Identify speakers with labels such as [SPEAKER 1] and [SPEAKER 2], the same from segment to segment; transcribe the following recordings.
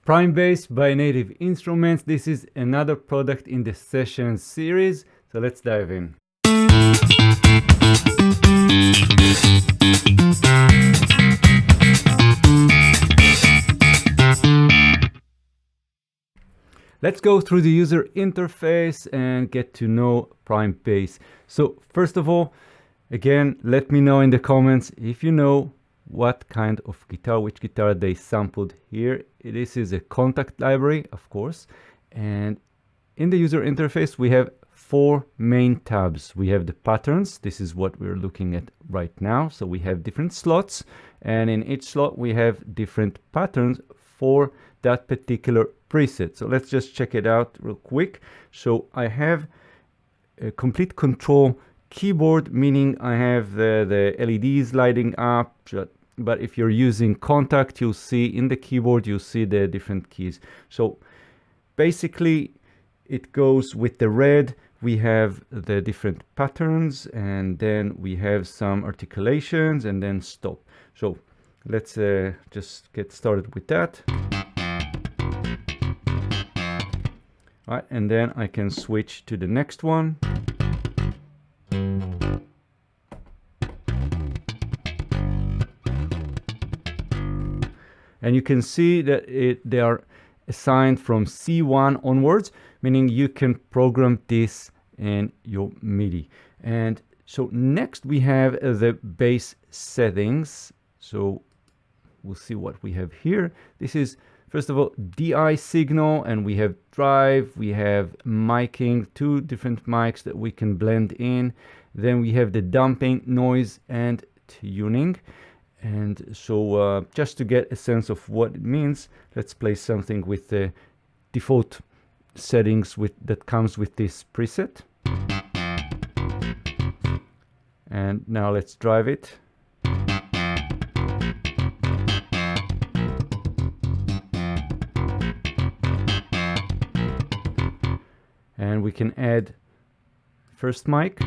[SPEAKER 1] Prime Bass by Native Instruments. This is another product in the Sessions series, so let's dive in. Let's go through the user interface and get to know Prime Bass. So first of all, again, let me know in the comments if you know what kind of guitar, which guitar they sampled here. This is a Kontakt library, of course. And in the user interface, we have 4 main tabs. We have the patterns. This is what we're looking at right now. So we have different slots, and in each slot we have different patterns for that particular preset. So let's just check it out real quick. So I have a complete control keyboard, meaning I have the LEDs lighting up. But if you're using Kontakt, you'll see in the keyboard, you'll see the different keys. So basically it goes with the red. We have the different patterns, and then we have some articulations and then stop. So let's just get started with that. All right, and then I can switch to the next one. And you can see that they are assigned from C1 onwards, meaning you can program this in your MIDI. And so next we have the bass settings. So we'll see what we have here. This is, first of all, DI signal, and we have drive, we have miking, 2 different mics that we can blend in. Then we have the damping, noise, and tuning. And so just to get a sense of what it means, let's play something with the default settings that comes with this preset. And now let's drive it. And we can add first mic.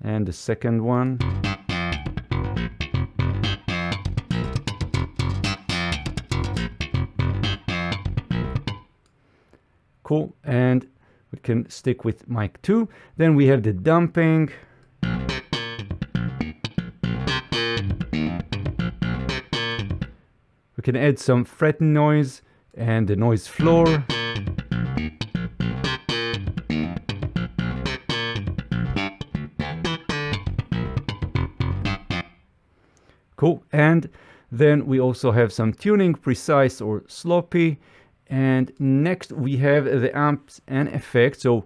[SPEAKER 1] And the second one. Cool, and we can stick with mic 2. Then we have the damping. We can add some fret noise and the noise floor. Cool, and then we also have some tuning, precise or sloppy. And next we have the amps and effects. So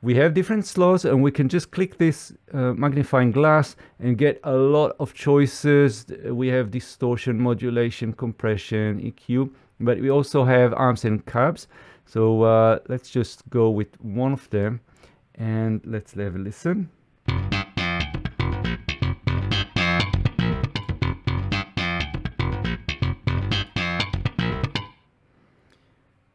[SPEAKER 1] we have different slots, and we can just click this magnifying glass and get a lot of choices. We have distortion, modulation, compression, EQ, but we also have amps and cabs. So let's just go with one of them and let's have a listen.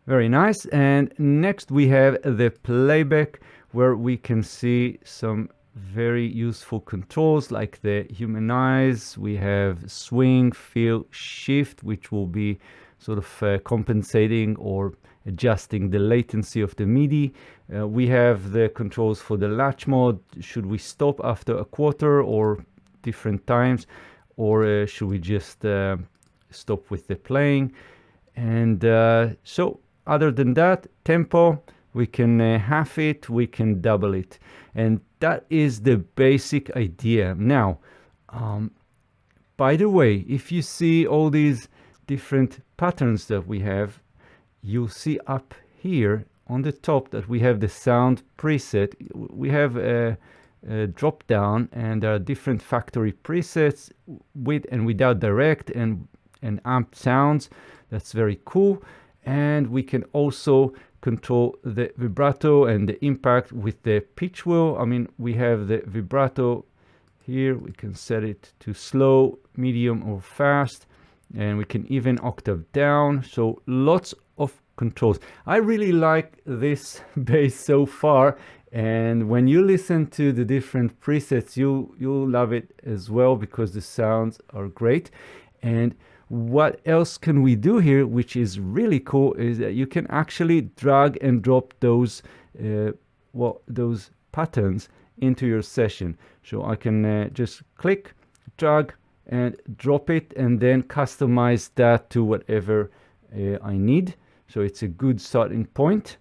[SPEAKER 1] Very nice. And next we have the playback, where we can see some very useful controls like the humanize. We have swing, fill, shift, which will be sort of compensating or adjusting the latency of the MIDI. We have the controls for the latch mode. Should we stop after a quarter or different times, or should we just stop with the playing? And so other than that, tempo, we can half it, we can double it. And that is the basic idea. Now, by the way, if you see all these different patterns that we have, you'll see up here on the top that we have the sound preset. We have a drop down, and there are different factory presets with and without direct and amp sounds. That's very cool. And we can also control the vibrato and the impact with the pitch wheel. I mean, we have the vibrato here. We can set it to slow, medium, or fast, and we can even octave down. So lots of controls. I really like this bass so far. And when you listen to the different presets, you'll love it as well, because the sounds are great. And what else can we do here, which is really cool, is that you can actually drag and drop those those patterns into your session. So I can just click, drag, and drop it, and then customize that to whatever I need. So it's a good starting point.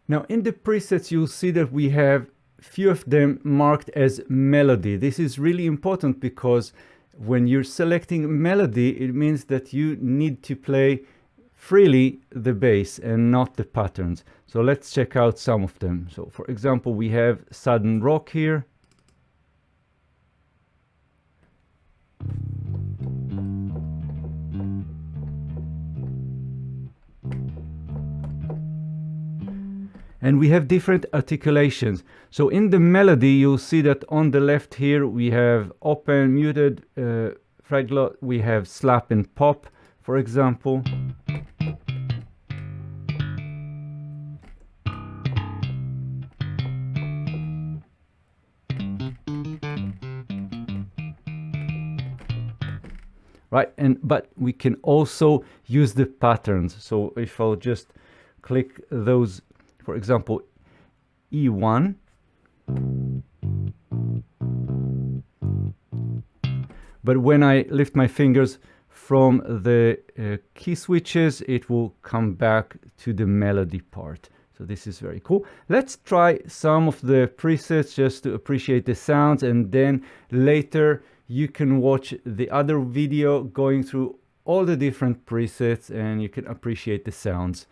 [SPEAKER 1] Now in the presets, you'll see that we have few of them marked as melody. This is really important because when you're selecting melody, it means that you need to play freely the bass and not the patterns. So let's check out some of them. So for example, we have sudden rock here. And we have different articulations. So in the melody, you'll see that on the left here, we have open, muted, fraglet, we have slap and pop, for example. Right, but we can also use the patterns. So if I'll just click those, for example, E1. But when I lift my fingers from the key switches, it will come back to the melody part. So this is very cool. Let's try some of the presets just to appreciate the sounds, and then later you can watch the other video going through all the different presets and you can appreciate the sounds.